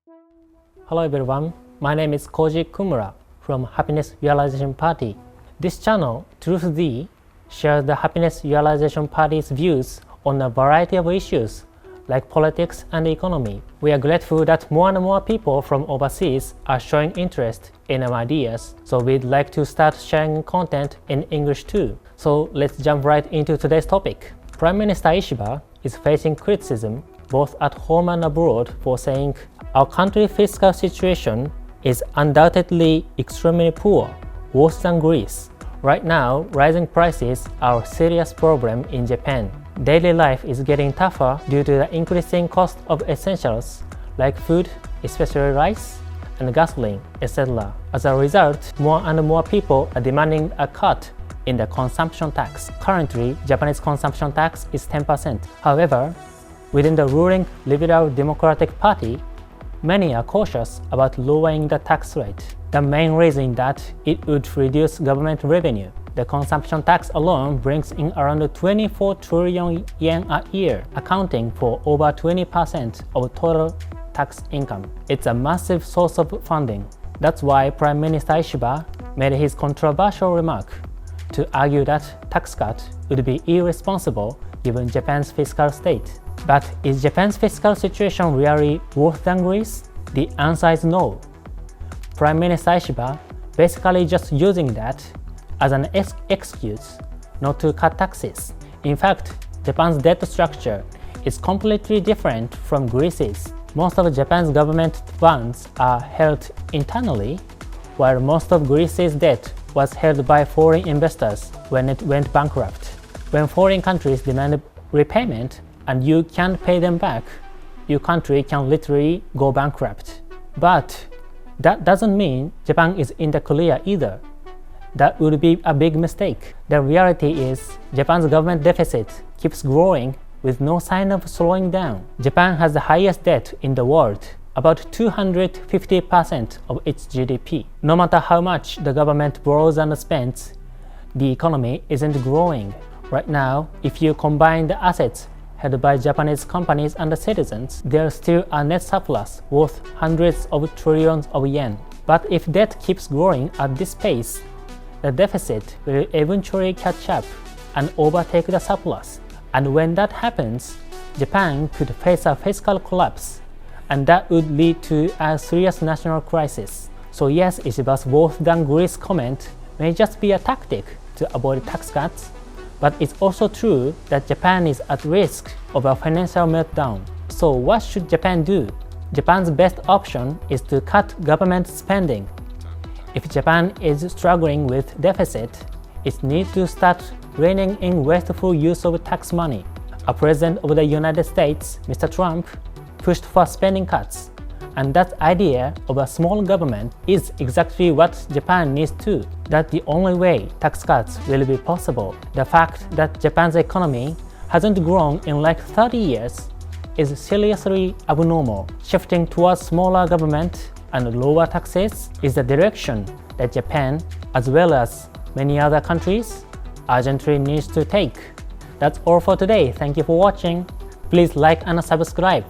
Hello everyone, my name is Koji Kumura from Happiness Realization Party. This channel, Truth D, shares the Happiness Realization Party's views on a variety of issues like politics and economy. We are grateful that more and more people from overseas are showing interest in our ideas, so we'd like to start sharing content in English too. So let's jump right into today's topic. Prime Minister Ishiba is facing criticism both at home and abroad for saying our country's fiscal situation is undoubtedly extremely poor, worse than Greece. Right now, rising prices are a serious problem in Japan. Daily life is getting tougher due to the increasing cost of essentials like food, especially rice, and gasoline, etc. As a result, more and more people are demanding a cut in the consumption tax. Currently, Japanese consumption tax is 10%. However, within the ruling Liberal Democratic Party, many are cautious about lowering the tax rate. The main reason is that it would reduce government revenue. The consumption tax alone brings in around 24 trillion yen a year, accounting for over 20% of total tax income. It's a massive source of funding. That's why Prime Minister Ishiba made his controversial remark to argue that tax cut would be irresponsible given Japan's fiscal state. But is Japan's fiscal situation really worse than Greece? The answer is no. Prime Minister Ishiba basically just using that as an excuse not to cut taxes. In fact, Japan's debt structure is completely different from Greece's. Most of Japan's government bonds are held internally, while most of Greece's debt was held by foreign investors when it went bankrupt. When foreign countries demand repayment and you can't pay them back, your country can literally go bankrupt. But that doesn't mean Japan is in the clear either. That would be a big mistake. The reality is Japan's government deficit keeps growing with no sign of slowing down. Japan has the highest debt in the world, about 250% of its GDP. No matter how much the government borrows and spends, the economy isn't growing. Right now, if you combine the assets held by Japanese companies and the citizens, there's still a net surplus worth hundreds of trillions of yen. But if debt keeps growing at this pace, the deficit will eventually catch up and overtake the surplus. And when that happens, Japan could face a fiscal collapse, and that would lead to a serious national crisis. So yes, Ishiba's worse than Greece comment may just be a tactic to avoid tax cuts, but it's also true that Japan is at risk of a financial meltdown. So what should Japan do? Japan's best option is to cut government spending. If Japan is struggling with deficit, it needs to start reining in wasteful use of tax money. A president of the United States, Mr. Trump, pushed for spending cuts, and that idea of a small government is exactly what Japan needs too. That's the only way tax cuts will be possible. The fact that Japan's economy hasn't grown in like 30 years is seriously abnormal. Shifting towards smaller government and lower taxes is the direction that Japan, as well as many other countries, urgently needs to take. That's all for today. Thank you for watching. Please like and subscribe.